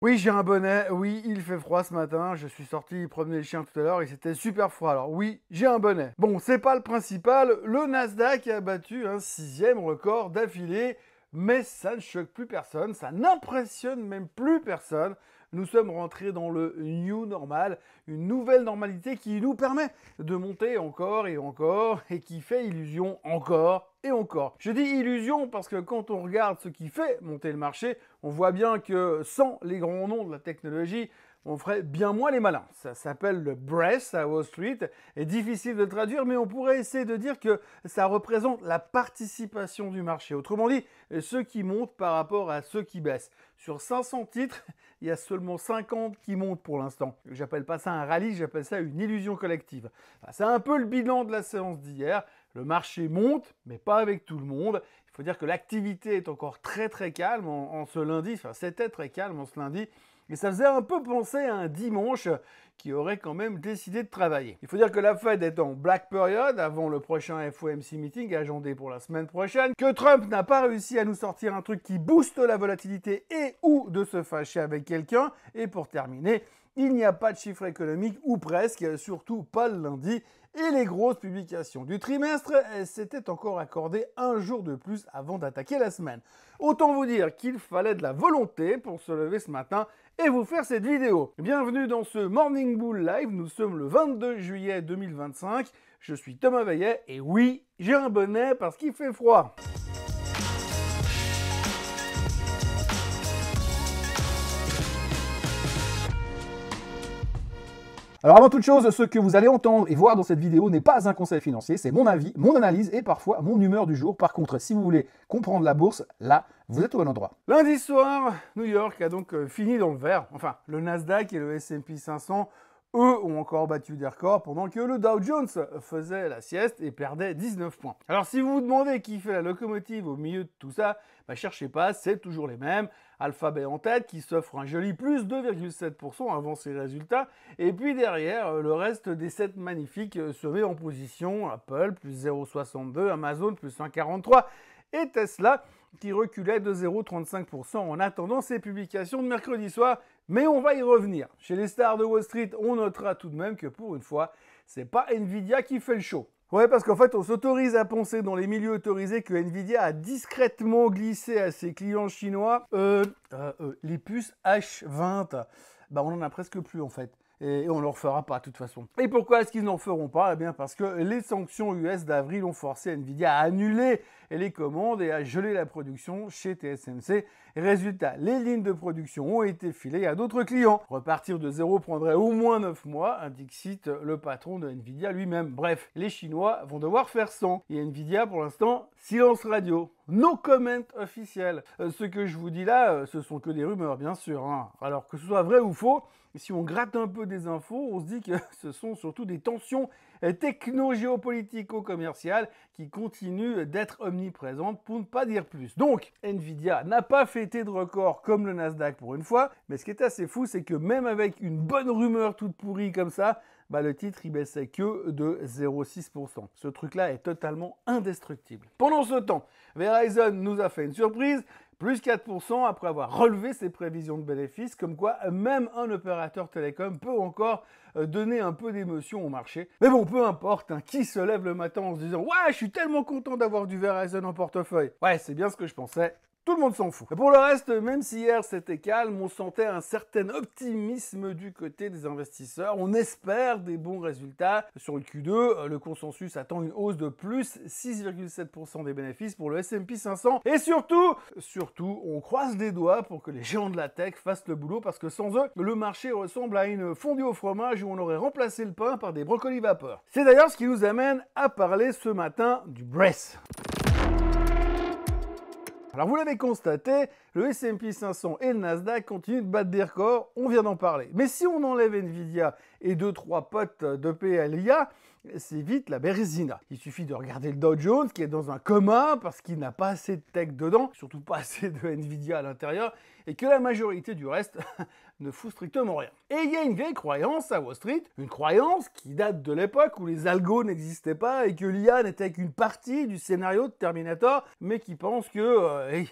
Oui, j'ai un bonnet, oui, il fait froid ce matin, je suis sorti promener les chiens tout à l'heure et c'était super froid, alors oui, j'ai un bonnet. Bon, c'est pas le principal, le Nasdaq a battu un 6e record d'affilée, mais ça ne choque plus personne, ça n'impressionne même plus personne. Nous sommes rentrés dans le new normal, une nouvelle normalité qui nous permet de monter encore et qui fait illusion encore et encore. Je dis illusion parce que quand on regarde ce qui fait monter le marché, on voit bien que sans les grands noms de la technologie, on ferait bien moins les malins. Ça s'appelle le breath à Wall Street, est difficile de traduire, mais on pourrait essayer de dire que ça représente la participation du marché. Autrement dit, ceux qui montent par rapport à ceux qui baissent. Sur 500 titres, il y a seulement 50 qui montent pour l'instant. J'appelle pas ça un rallye, j'appelle ça une illusion collective. C'est un peu le bilan de la séance d'hier. Le marché monte, mais pas avec tout le monde. Il faut dire que l'activité est encore très calme en ce lundi. Enfin, c'était très calme en ce lundi. Et ça faisait un peu penser à un dimanche qui aurait quand même décidé de travailler. Il faut dire que la Fed est en black period avant le prochain FOMC meeting agendé pour la semaine prochaine, que Trump n'a pas réussi à nous sortir un truc qui booste la volatilité et ou de se fâcher avec quelqu'un. Et pour terminer, il n'y a pas de chiffre économique ou presque, surtout pas le lundi. Et les grosses publications du trimestre s'étaient encore accordées un jour de plus avant d'attaquer la semaine. Autant vous dire qu'il fallait de la volonté pour se lever ce matin et vous faire cette vidéo. Bienvenue dans ce Morning Bull Live, nous sommes le 22 juillet 2025. Je suis Thomas Veillet et oui, j'ai un bonnet parce qu'il fait froid. Alors avant toute chose, ce que vous allez entendre et voir dans cette vidéo n'est pas un conseil financier, c'est mon avis, mon analyse et parfois mon humeur du jour. Par contre, si vous voulez comprendre la bourse, là, vous êtes au bon endroit. Lundi soir, New York a donc fini dans le vert. Enfin, le Nasdaq et le S&P 500, eux, ont encore battu des records pendant que le Dow Jones faisait la sieste et perdait 19 points. Alors si vous vous demandez qui fait la locomotive au milieu de tout ça, cherchez pas, c'est toujours les mêmes. Alphabet en tête qui s'offre un joli plus 2,7% avant ses résultats. Et puis derrière, le reste des 7 magnifiques se met en position. Apple plus 0,62, Amazon plus 1,43 et Tesla qui reculait de 0,35% en attendant ses publications de mercredi soir. Mais on va y revenir. Chez les stars de Wall Street, on notera tout de même que pour une fois, c'est pas Nvidia qui fait le show. Ouais, parce qu'en fait, on s'autorise à penser dans les milieux autorisés que Nvidia a discrètement glissé à ses clients chinois les puces H20. On en a presque plus en fait. Et on ne le refera pas de toute façon. Et pourquoi est-ce qu'ils n'en feront pas? Eh bien parce que les sanctions US d'avril ont forcé Nvidia à annuler les commandes et à geler la production chez TSMC. Résultat, les lignes de production ont été filées à d'autres clients. Repartir de zéro prendrait au moins 9 mois, indique le patron de Nvidia lui-même. Bref, les Chinois vont devoir faire sans. Et Nvidia, pour l'instant, silence radio. No comment officiel. Ce que je vous dis là, ce sont que des rumeurs, bien sûr. Alors que ce soit vrai ou faux, si on gratte un peu des infos, on se dit que ce sont surtout des tensions techno-géopolitico-commerciales qui continuent d'être omniprésentes pour ne pas dire plus. Donc, Nvidia n'a pas fêté de record comme le Nasdaq pour une fois, mais ce qui est assez fou, c'est que même avec une bonne rumeur toute pourrie comme ça, le titre il baissait que de 0,6%. Ce truc-là est totalement indestructible. Pendant ce temps, Verizon nous a fait une surprise, plus 4% après avoir relevé ses prévisions de bénéfices, comme quoi même un opérateur télécom peut encore donner un peu d'émotion au marché. Mais bon, peu importe, qui se lève le matin en se disant « Ouais, je suis tellement content d'avoir du Verizon en portefeuille !» Ouais, c'est bien ce que je pensais. Tout le monde s'en fout. Et pour le reste, même si hier c'était calme, on sentait un certain optimisme du côté des investisseurs. On espère des bons résultats. Sur le Q2, le consensus attend une hausse de plus 6,7% des bénéfices pour le S&P 500. Et surtout, on croise les doigts pour que les géants de la tech fassent le boulot parce que sans eux, le marché ressemble à une fondue au fromage où on aurait remplacé le pain par des brocolis vapeur. C'est d'ailleurs ce qui nous amène à parler ce matin du breath. Alors vous l'avez constaté, le S&P 500 et le Nasdaq continuent de battre des records, on vient d'en parler. Mais si on enlève Nvidia et 2-3 potes de PLIA, c'est vite la bérésina. Il suffit de regarder le Dow Jones qui est dans un coma parce qu'il n'a pas assez de tech dedans, surtout pas assez de Nvidia à l'intérieur. et que la majorité du reste ne fout strictement rien. Et il y a une vieille croyance à Wall Street, une croyance qui date de l'époque où les algos n'existaient pas et que l'IA n'était qu'une partie du scénario de Terminator, mais qui pense que...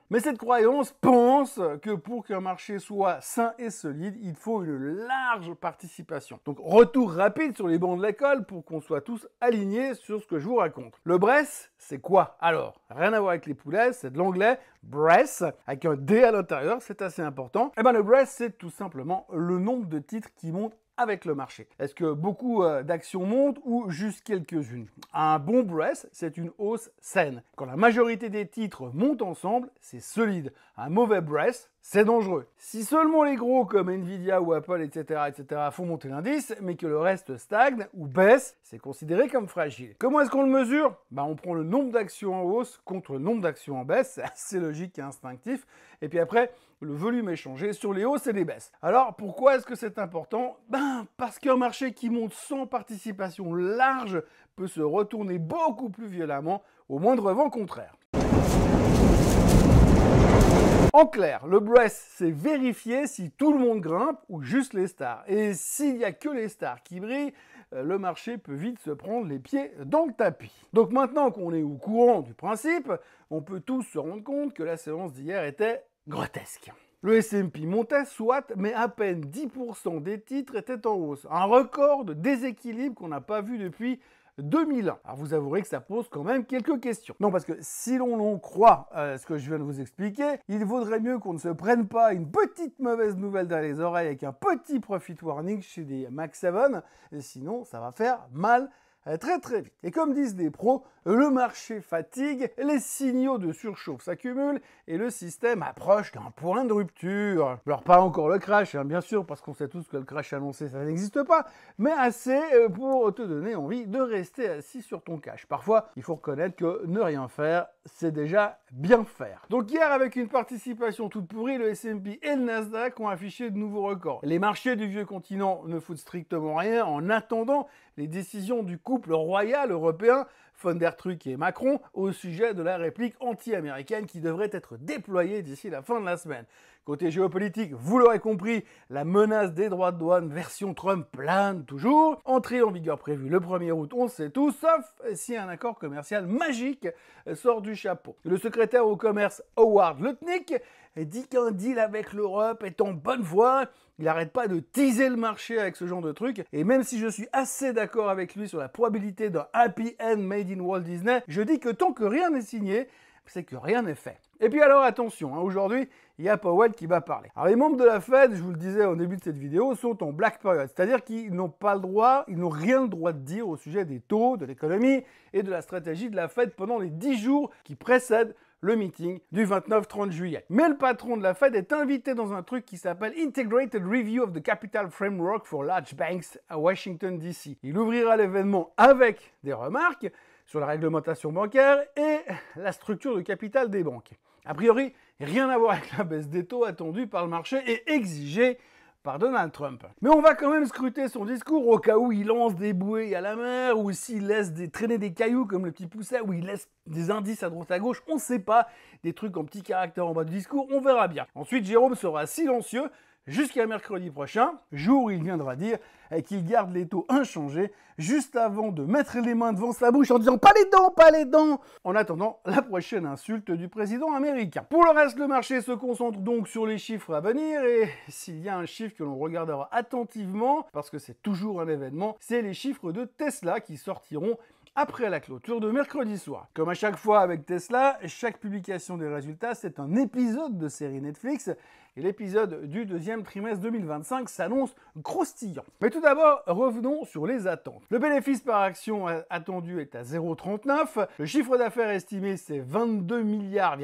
Mais cette croyance pense que pour qu'un marché soit sain et solide, il faut une large participation. Donc retour rapide sur les bancs de l'école pour qu'on soit tous alignés sur ce que je vous raconte. Le BRES, c'est quoi alors? Rien à voir avec les poulets, c'est de l'anglais BRES, avec un D à l'intérieur, c'est assez important. Et bien le BRES, c'est tout simplement le nombre de titres qui montent avec le marché. Est-ce que beaucoup d'actions montent ou juste quelques-unes? Un bon BRES, c'est une hausse saine. Quand la majorité des titres montent ensemble, c'est solide. Un mauvais BRES, c'est dangereux. Si seulement les gros comme Nvidia ou Apple, etc., font monter l'indice, mais que le reste stagne ou baisse, c'est considéré comme fragile. Comment est-ce qu'on le mesure? On prend le nombre d'actions en hausse contre le nombre d'actions en baisse, c'est assez logique et instinctif. Et puis après, le volume est changé sur les hausses et les baisses. Alors, pourquoi est-ce que c'est important? Parce qu'un marché qui monte sans participation large peut se retourner beaucoup plus violemment au moindre vent contraire. En clair, le BRES, c'est vérifier si tout le monde grimpe ou juste les stars. Et s'il n'y a que les stars qui brillent, le marché peut vite se prendre les pieds dans le tapis. Donc maintenant qu'on est au courant du principe, on peut tous se rendre compte que la séance d'hier était grotesque. Le S&P montait, soit, mais à peine 10% des titres étaient en hausse. Un record de déséquilibre qu'on n'a pas vu depuis 2001. Alors vous avouerez que ça pose quand même quelques questions. Non, parce que si l'on croit ce que je viens de vous expliquer, il vaudrait mieux qu'on ne se prenne pas une petite mauvaise nouvelle dans les oreilles avec un petit profit warning chez des Max 7, sinon ça va faire mal très très vite. Et comme disent des pros, le marché fatigue, les signaux de surchauffe s'accumulent et le système approche d'un point de rupture. Alors pas encore le crash, bien sûr, parce qu'on sait tous que le crash annoncé ça n'existe pas, mais assez pour te donner envie de rester assis sur ton cash. Parfois, il faut reconnaître que ne rien faire, c'est déjà bien faire. Donc hier, avec une participation toute pourrie, le S&P et le Nasdaq ont affiché de nouveaux records. Les marchés du vieux continent ne foutent strictement rien en attendant les décisions du couple royal européen, von der Truck et Macron, au sujet de la réplique anti-américaine qui devrait être déployée d'ici la fin de la semaine. Côté géopolitique, vous l'aurez compris, la menace des droits de douane version Trump plane toujours. Entrée en vigueur prévue le 1er août, on sait tout, sauf si un accord commercial magique sort du chapeau. Le secrétaire au commerce Howard Lutnick dit qu'un deal avec l'Europe est en bonne voie. Il n'arrête pas de teaser le marché avec ce genre de truc. Et même si je suis assez d'accord avec lui sur la probabilité d'un happy end made in Walt Disney, je dis que tant que rien n'est signé, c'est que rien n'est fait. Et puis alors attention, aujourd'hui, il y a Powell qui va parler. Alors les membres de la Fed, je vous le disais au début de cette vidéo, sont en black period, c'est-à-dire qu'ils n'ont pas le droit, ils n'ont rien le droit de dire au sujet des taux, de l'économie et de la stratégie de la Fed pendant les 10 jours qui précèdent le meeting du 29-30 juillet. Mais le patron de la Fed est invité dans un truc qui s'appelle Integrated Review of the Capital Framework for Large Banks à Washington DC. Il ouvrira l'événement avec des remarques sur la réglementation bancaire et la structure de capital des banques. A priori, rien à voir avec la baisse des taux attendue par le marché et exigée par Donald Trump. Mais on va quand même scruter son discours au cas où il lance des bouées à la mer, ou s'il laisse traîner des cailloux comme le petit pousset, ou il laisse des indices à droite à gauche, on ne sait pas, des trucs en petits caractères en bas du discours, on verra bien. Ensuite, Jérôme sera silencieux jusqu'à mercredi prochain, jour où il viendra dire qu'il garde les taux inchangés, juste avant de mettre les mains devant sa bouche en disant « pas les dents, pas les dents !» en attendant la prochaine insulte du président américain. Pour le reste, le marché se concentre donc sur les chiffres à venir, et s'il y a un chiffre que l'on regardera attentivement, parce que c'est toujours un événement, c'est les chiffres de Tesla qui sortiront après la clôture de mercredi soir. Comme à chaque fois avec Tesla, chaque publication des résultats, c'est un épisode de série Netflix, et l'épisode du deuxième trimestre 2025 s'annonce croustillant. Mais tout d'abord, revenons sur les attentes. Le bénéfice par action attendu est à 0,39, le chiffre d'affaires estimé c'est 22 milliards.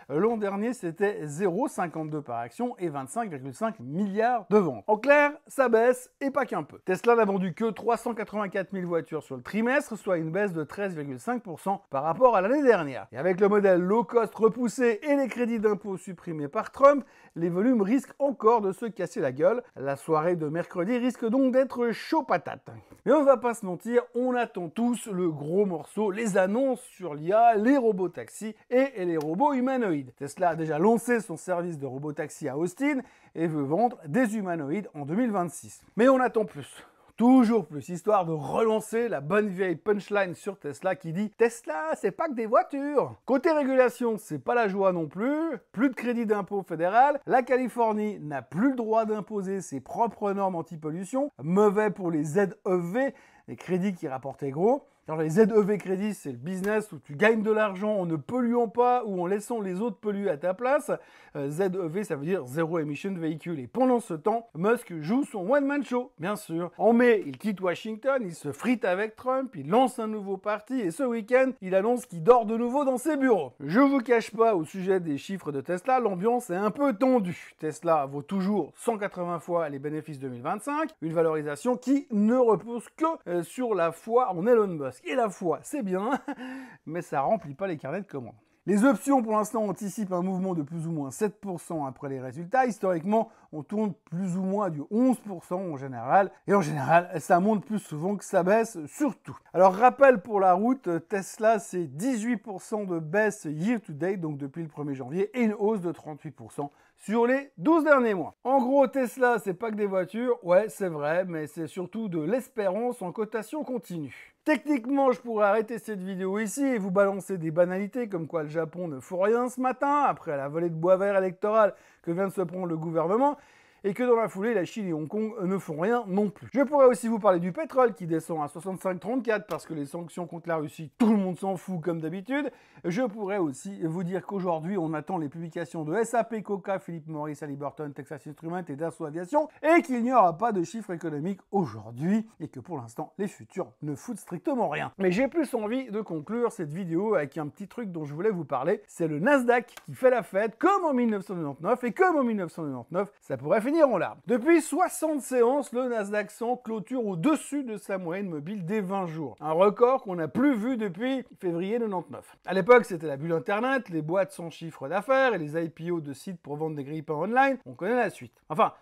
L'an dernier c'était 0,52 par action et 25,5 milliards de ventes. En clair, ça baisse et pas qu'un peu. Tesla n'a vendu que 384 000 voitures sur le trimestre, soit une baisse de 13,5% par rapport à l'année dernière. Et avec le modèle low cost repoussé et les crédits d'impôt supprimés par Trump, les volumes risquent encore de se casser la gueule. La soirée de mercredi risque donc d'être chaud patate. Mais on va pas se mentir, on attend tous le gros morceau, les annonces sur l'IA, les robots taxis et les robots humanoïdes. Tesla a déjà lancé son service de robotaxi à Austin et veut vendre des humanoïdes en 2026. Mais on attend plus. Toujours plus, histoire de relancer la bonne vieille punchline sur Tesla qui dit « Tesla, c'est pas que des voitures !» Côté régulation, c'est pas la joie non plus. Plus de crédit d'impôt fédéral. La Californie n'a plus le droit d'imposer ses propres normes anti-pollution. Mauvais pour les ZEV, les crédits qui rapportaient gros. Alors les ZEV crédits, c'est le business où tu gagnes de l'argent en ne polluant pas ou en laissant les autres polluer à ta place. ZEV, ça veut dire Zero Emission Vehicle. Et pendant ce temps, Musk joue son one-man show, bien sûr. En mai, il quitte Washington, il se frite avec Trump, il lance un nouveau parti et ce week-end, il annonce qu'il dort de nouveau dans ses bureaux. Je vous cache pas, au sujet des chiffres de Tesla, l'ambiance est un peu tendue. Tesla vaut toujours 180 fois les bénéfices 2025, une valorisation qui ne repose que sur la foi en Elon Musk. Et la foi, c'est bien, mais ça remplit pas les carnets de commandes. Les options, pour l'instant, anticipent un mouvement de plus ou moins 7% après les résultats. Historiquement, on tourne plus ou moins du 11% en général. Et en général, ça monte plus souvent que ça baisse, surtout. Alors, rappel pour la route, Tesla, c'est 18% de baisse year-to-date, donc depuis le 1er janvier, et une hausse de 38% sur les 12 derniers mois. En gros, Tesla, c'est pas que des voitures. Ouais, c'est vrai, mais c'est surtout de l'espérance en cotation continue. Techniquement, je pourrais arrêter cette vidéo ici et vous balancer des banalités comme quoi le Japon ne fout rien ce matin, après la volée de bois vert électorale que vient de se prendre le gouvernement, et que dans la foulée, la Chine et Hong Kong ne font rien non plus. Je pourrais aussi vous parler du pétrole qui descend à 65,34 parce que les sanctions contre la Russie, tout le monde s'en fout comme d'habitude. Je pourrais aussi vous dire qu'aujourd'hui, on attend les publications de SAP, Coca, Philip Morris, Halliburton, Texas Instruments et Dassault Aviation et qu'il n'y aura pas de chiffres économiques aujourd'hui et que pour l'instant, les futurs ne foutent strictement rien. Mais j'ai plus envie de conclure cette vidéo avec un petit truc dont je voulais vous parler. C'est le Nasdaq qui fait la fête comme en 1999 et comme en 1999, ça pourrait finir en larmes. Depuis 60 séances, le Nasdaq 100 clôture au-dessus de sa moyenne mobile des 20 jours. Un record qu'on n'a plus vu depuis février 99. À l'époque, c'était la bulle Internet, les boîtes sans chiffre d'affaires et les IPO de sites pour vendre des grille-pains online. On connaît la suite. Enfin,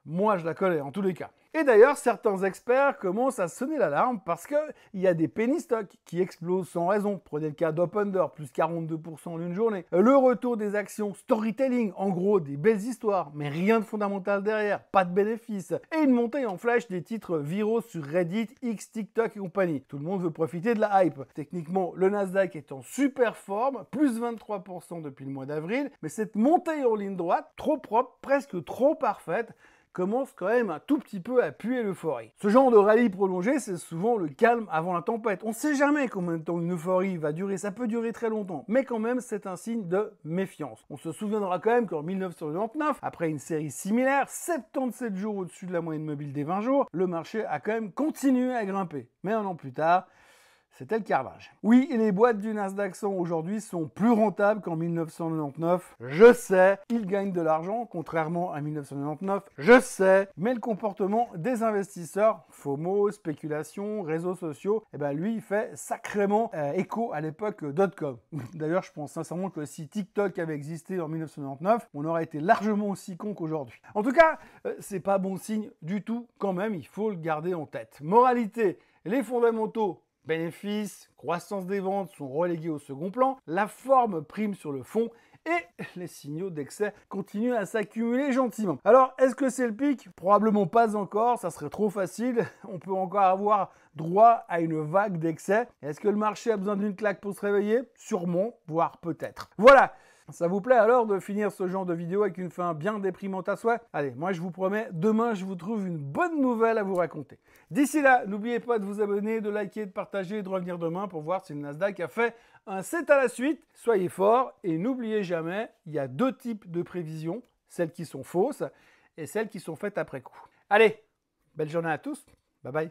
moi je la connais en tous les cas. Et d'ailleurs, certains experts commencent à sonner l'alarme parce qu'il y a des penny stocks qui explosent sans raison. Prenez le cas d'Opender, plus 42% en une journée. Le retour des actions storytelling, en gros des belles histoires, mais rien de fondamental derrière, pas de bénéfices. Et une montée en flèche des titres viraux sur Reddit, X, TikTok et compagnie. Tout le monde veut profiter de la hype. Techniquement, le Nasdaq est en super forme, plus 23% depuis le mois d'avril, mais cette montée en ligne droite, trop propre, presque trop parfaite, commence quand même un tout petit peu à puer l'euphorie. Ce genre de rallye prolongé, c'est souvent le calme avant la tempête. On ne sait jamais combien de temps une euphorie va durer, ça peut durer très longtemps, mais quand même c'est un signe de méfiance. On se souviendra quand même qu'en 1999, après une série similaire, 77 jours au-dessus de la moyenne mobile des 20 jours, le marché a quand même continué à grimper. Mais un an plus tard, c'était le carnage. Oui, les boîtes du Nasdaq 100 aujourd'hui sont plus rentables qu'en 1999. Je sais, ils gagnent de l'argent, contrairement à 1999. Je sais, mais le comportement des investisseurs, FOMO, spéculation, réseaux sociaux, eh ben lui, il fait sacrément écho à l'époque .com. D'ailleurs, je pense sincèrement que si TikTok avait existé en 1999, on aurait été largement aussi con qu'aujourd'hui. En tout cas, c'est pas bon signe du tout quand même, il faut le garder en tête. Moralité, les fondamentaux, bénéfices, croissance des ventes sont relégués au second plan, la forme prime sur le fond et les signaux d'excès continuent à s'accumuler gentiment. Alors, est-ce que c'est le pic? Probablement pas encore, ça serait trop facile. On peut encore avoir droit à une vague d'excès. Est-ce que le marché a besoin d'une claque pour se réveiller? Sûrement, voire peut-être. Voilà. Ça vous plaît alors de finir ce genre de vidéo avec une fin bien déprimante à soi? Allez, moi je vous promets, demain je vous trouve une bonne nouvelle à vous raconter. D'ici là, n'oubliez pas de vous abonner, de liker, de partager et de revenir demain pour voir si le Nasdaq a fait un 7 à la suite. Soyez forts et n'oubliez jamais, il y a deux types de prévisions, celles qui sont fausses et celles qui sont faites après coup. Allez, belle journée à tous, bye bye.